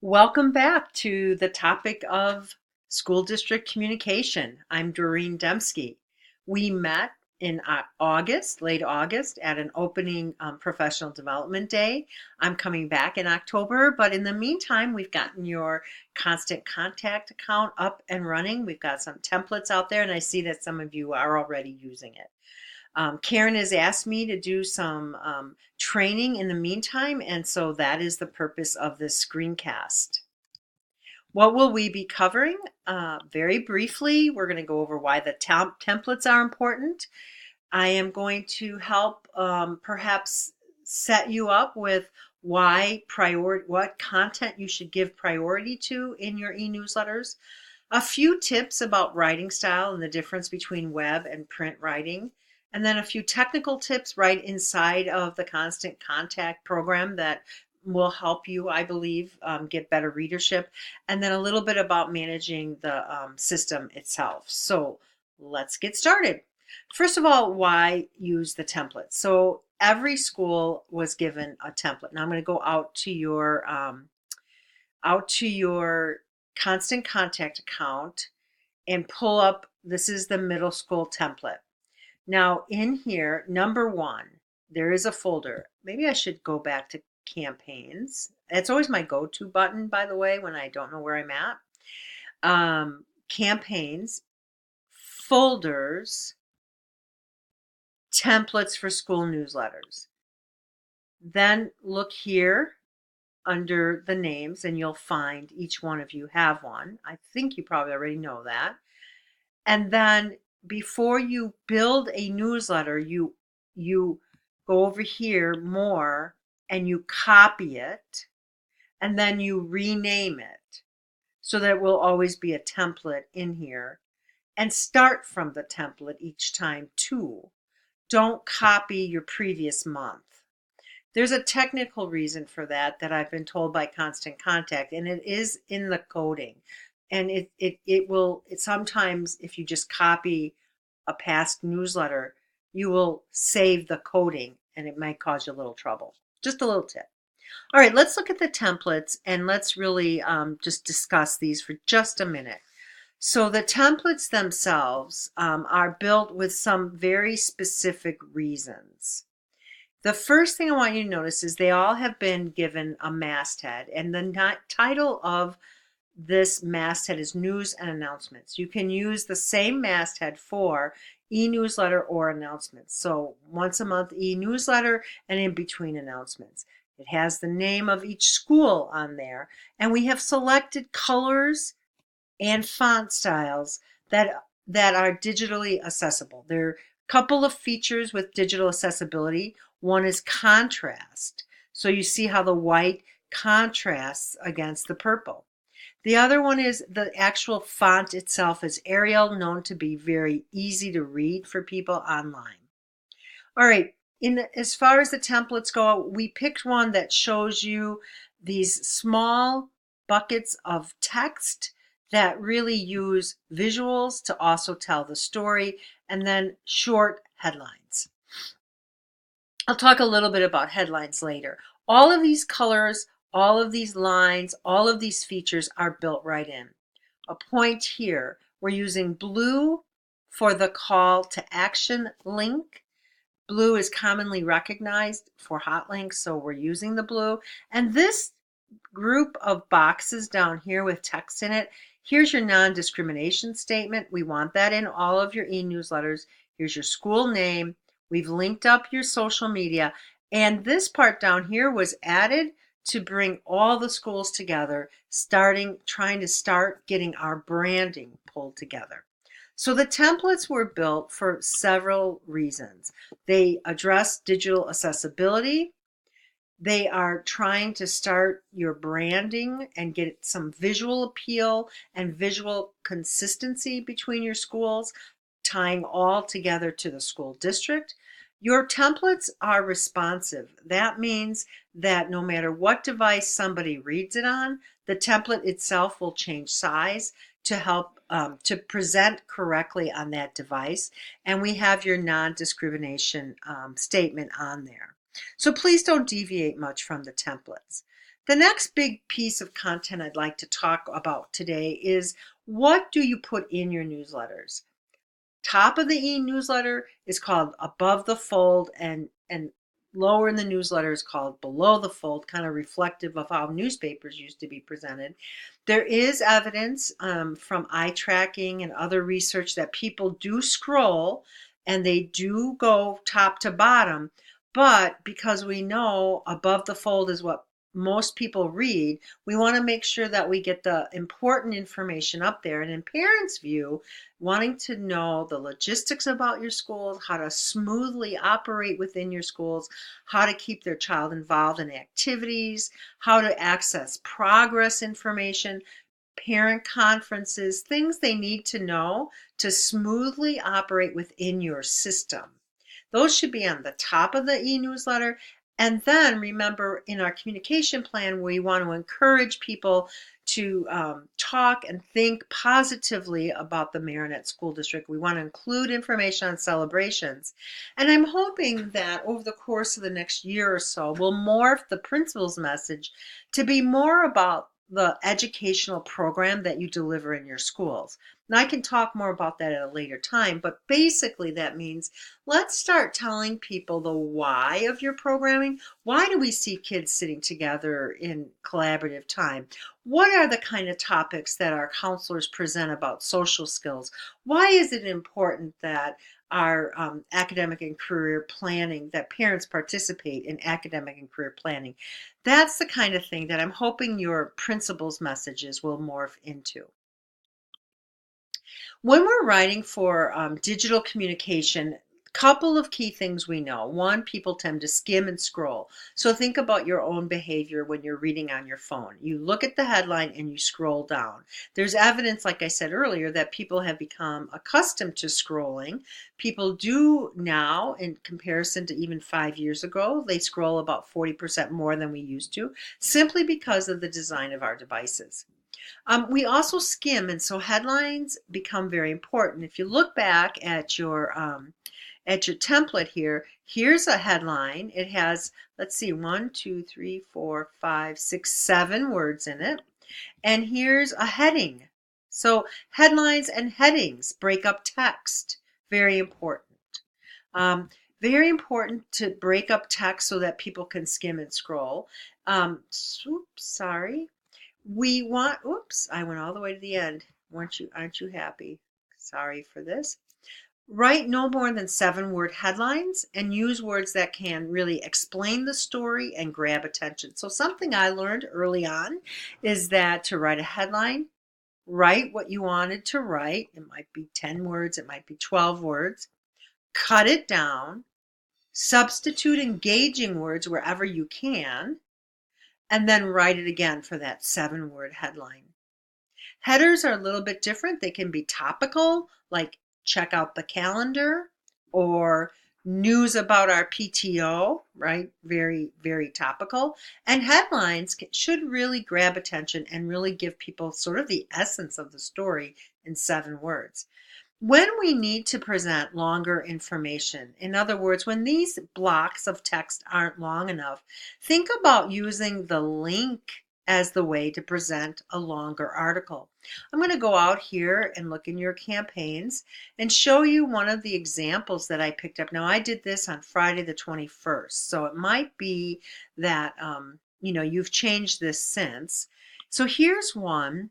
Welcome back to the topic of school district communication. I'm Doreen Dembski. We met in August, late August, at an opening professional development day. I'm coming back in October, but in the meantime, we've gotten your constant contact account up and running. We've got some templates out there, and I see that some of you are already using it. Karen has asked me to do some training in the meantime, and so that is the purpose of this screencast. What will we be covering? Very briefly, we're going to go over why the templates are important. I am going to help perhaps set you up with what content you should give priority to in your e-newsletters. A few tips about writing style and the difference between web and print writing, and then a few technical tips right inside of the Constant Contact program that will help you, I believe, get better readership, and then a little bit about managing the system itself. So let's get started. First of all, why use the template? So every school was given a template. Now I'm going to go out to your Constant Contact account and pull up, this is the middle school template. Now in here, number one, there is a folder. Maybe I should go back to campaigns. It's always my go-to button, by the way, when I don't know where I'm at. Campaigns, folders, templates for school newsletters. Then look here under the names and you'll find each one of you have one. I think you probably already know that. And then before you build a newsletter, you go over here more and you copy it and then you rename it so that it will always be a template in here, and start from the template each time too. Don't copy your previous month. There's a technical reason for that I've been told by Constant Contact, and it is in the coding. And it will sometimes, if you just copy a past newsletter, you will save the coding and it might cause you a little trouble. Just a little tip. All right, let's look at the templates and let's really just discuss these for just a minute. So the templates themselves are built with some very specific reasons. The first thing I want you to notice is they all have been given a masthead, and the title of this masthead is News and Announcements. You can use the same masthead for e-newsletter or announcements. So once a month e-newsletter and in between announcements. It has the name of each school on there, and we have selected colors and font styles that are digitally accessible. There are a couple of features with digital accessibility. One is contrast. So you see how the white contrasts against the purple. The other one is the actual font itself is Arial, known to be very easy to read for people online. All right, as far as the templates go, we picked one that shows you these small buckets of text that really use visuals to also tell the story, and then short headlines. I'll talk a little bit about headlines later. All of these colors, all of these lines, all of these features are built right in. A point here, we're using blue for the call to action link. Blue is commonly recognized for hot links, so we're using the blue. And this group of boxes down here with text in it, here's your non-discrimination statement. We want that in all of your e-newsletters. Here's your school name. We've linked up your social media. And this part down here was added to bring all the schools together, trying to start getting our branding pulled together. So the templates were built for several reasons. They address digital accessibility. They are trying to start your branding and get some visual appeal and visual consistency between your schools, tying all together to the school district. Your templates are responsive. That means that no matter what device somebody reads it on, the template itself will change size to help to present correctly on that device. And we have your non-discrimination statement on there. So please don't deviate much from the templates. The next big piece of content I'd like to talk about today is, what do you put in your newsletters? Top of the e-newsletter is called Above the Fold, and lower in the newsletter is called Below the Fold, kind of reflective of how newspapers used to be presented. There is evidence from eye tracking and other research that people do scroll and they do go top to bottom, but because we know above the fold is what most people read, we want to make sure that we get the important information up there. And in parents' view, wanting to know the logistics about your schools, how to smoothly operate within your schools, how to keep their child involved in activities, how to access progress information, parent conferences, things they need to know to smoothly operate within your system. Those should be on the top of the e-newsletter. And then remember, in our communication plan, we want to encourage people to talk and think positively about the Marinette School District. We want to include information on celebrations. And I'm hoping that over the course of the next year or so, we'll morph the principal's message to be more about the educational program that you deliver in your schools. And I can talk more about that at a later time, but basically that means let's start telling people the why of your programming. Why do we see kids sitting together in collaborative time? What are the kind of topics that our counselors present about social skills? Why is it important that our academic and career planning, that parents participate in academic and career planning? That's the kind of thing that I'm hoping your principal's messages will morph into. When we're writing for digital communication, couple of key things we know. One, people tend to skim and scroll. So think about your own behavior when you're reading on your phone. You look at the headline and you scroll down. There's evidence, like I said earlier, that people have become accustomed to scrolling. People do now, in comparison to even 5 years ago, they scroll about 40% more than we used to, simply because of the design of our devices. We also skim, and so headlines become very important. If you look back at your template here, here's a headline. It has, let's see, 1, 2, 3, 4, 5, 6, 7 words in it. And here's a heading. So headlines and headings break up text. Very important. Um, Very important to break up text so that people can skim and scroll. Oops, sorry. We want, oops, I went all the way to the end. Aren't you happy? Sorry for this. Write no more than 7-word headlines and use words that can really explain the story and grab attention. So something I learned early on is that to write a headline, write what you wanted to write. It might be 10 words, it might be 12 words. Cut it down, substitute engaging words wherever you can, and then write it again for that 7-word headline. Headers are a little bit different. They can be topical, like check out the calendar, or news about our PTO, right? Very, very topical. And headlines should really grab attention and really give people sort of the essence of the story in 7 words. When we need to present longer information, in other words, when these blocks of text aren't long enough, think about using the link as the way to present a longer article. I'm going to go out here and look in your campaigns and show you one of the examples that I picked up. Now, I did this on Friday the 21st, so it might be that you've changed this since. So here's one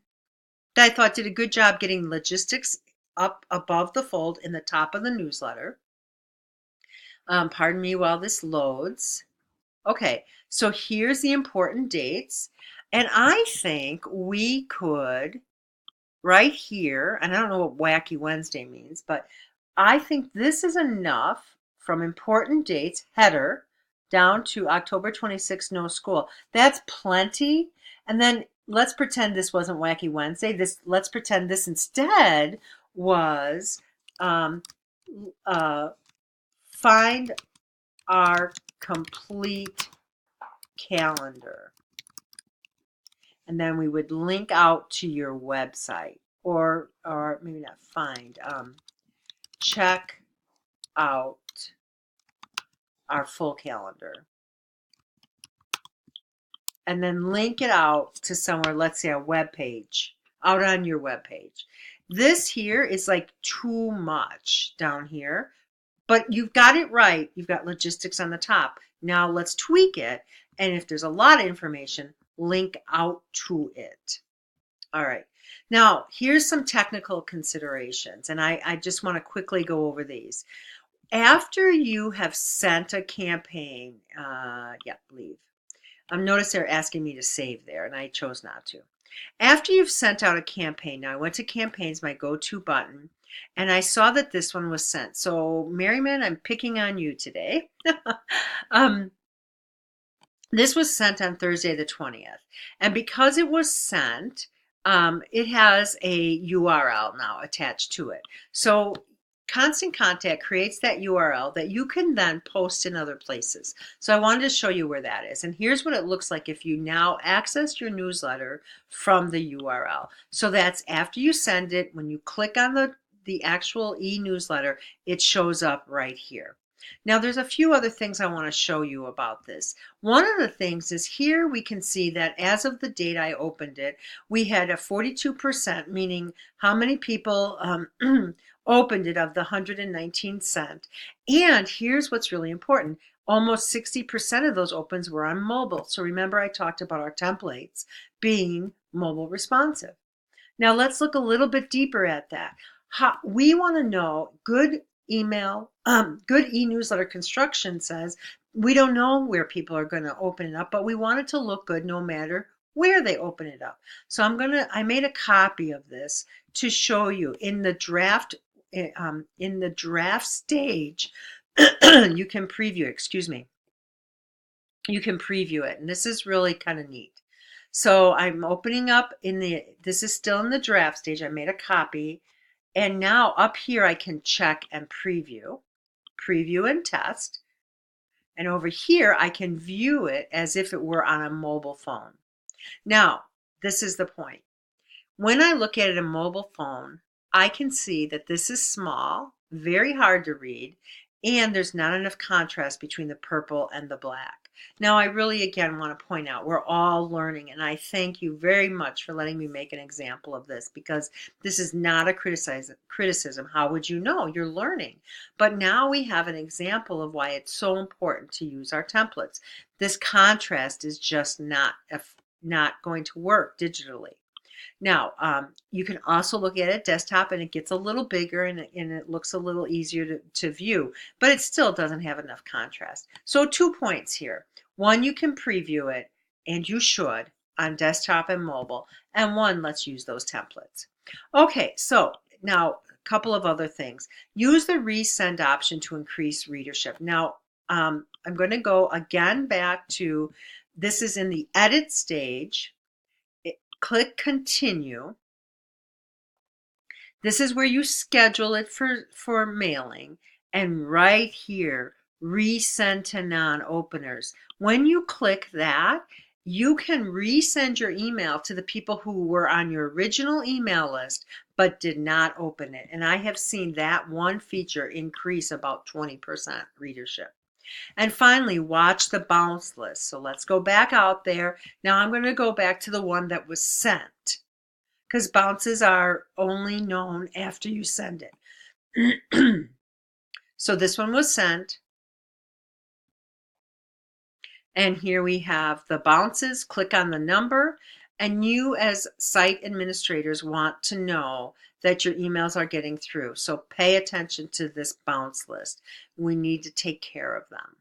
that I thought did a good job getting logistics up above the fold in the top of the newsletter. Pardon me while this loads. Okay, so here's the important dates. And I think we could, right here, and I don't know what Wacky Wednesday means, but I think this is enough from important dates, header, down to October 26th, no school. That's plenty. And then let's pretend this wasn't Wacky Wednesday. Let's pretend this instead was find our complete calendar. And then we would link out to your website, or maybe not find, check out our full calendar. and then link it out to somewhere, let's say a web page, out on your web page. This here is like too much down here, but you've got it right. You've got logistics on the top. Now let's tweak it. And if there's a lot of information, link out to it. All right. Now, here's some technical considerations, and I just want to quickly go over these. After you have sent a campaign, leave. Notice they're asking me to save there, and I chose not to. After you've sent out a campaign, now I went to campaigns, my go-to button, and I saw that this one was sent. So, Merriman, I'm picking on you today. This was sent on Thursday the 20th. And because it was sent, it has a URL now attached to it. So Constant Contact creates that URL that you can then post in other places. So I wanted to show you where that is. And here's what it looks like if you now access your newsletter from the URL. So that's after you send it, when you click on the actual e-newsletter, it shows up right here. Now there's a few other things I want to show you about this. One of the things is here we can see that as of the date I opened it, we had a 42%, meaning how many people opened it of the 119 sent. And here's what's really important. Almost 60% of those opens were on mobile. So remember I talked about our templates being mobile responsive. Now let's look a little bit deeper at that. We want to know good e-newsletter construction says we don't know where people are going to open it up, but we want it to look good no matter where they open it up. So I made a copy of this to show you in the draft stage. You can preview, you can preview it, and this is really kind of neat. So I'm opening up this is still in the draft stage. I made a copy. And now up here, I can check and preview and test. And over here, I can view it as if it were on a mobile phone. Now, this is the point. When I look at it on a mobile phone, I can see that this is small, very hard to read, and there's not enough contrast between the purple and the black. Now, I really, again, want to point out we're all learning, and I thank you very much for letting me make an example of this, because this is not a criticism. How would you know? You're learning. But now we have an example of why it's so important to use our templates. This contrast is just not going to work digitally. Now, you can also look at it desktop, and it gets a little bigger and it looks a little easier to view, but it still doesn't have enough contrast. So 2 points here. One, you can preview it, and you should, on desktop and mobile. And one, let's use those templates. Okay, so now a couple of other things. Use the resend option to increase readership. Now, I'm going to go again back to, this is in the edit stage. Click continue. This is where you schedule it for mailing, and right here, resend to non-openers. When you click that, you can resend your email to the people who were on your original email list but did not open it. And I have seen that one feature increase about 20% readership. And finally, watch the bounce list. So let's go back out there. Now I'm going to go back to the one that was sent, because bounces are only known after you send it. So this one was sent. And here we have the bounces. Click on the number. And you as site administrators want to know that your emails are getting through. So pay attention to this bounce list. We need to take care of them.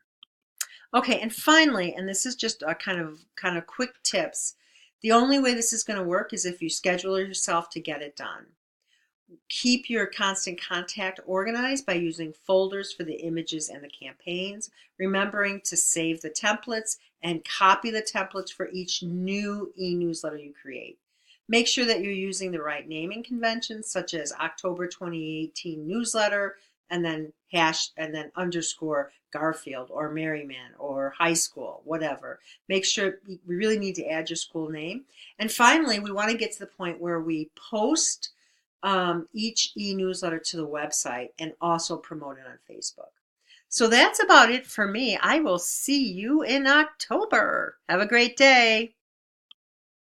Okay, and finally, and this is just a kind of quick tips. The only way this is going to work is if you schedule yourself to get it done. Keep your Constant Contact organized by using folders for the images and the campaigns, remembering to save the templates and copy the templates for each new e-newsletter you create. Make sure that you're using the right naming conventions, such as October 2018 newsletter, and then underscore Garfield or Merriman or high school, whatever. Make sure, we really need to add your school name. And finally, we want to get to the point where we post each e-newsletter to the website and also promote it on Facebook. So that's about it for me. I will see you in October. Have a great day.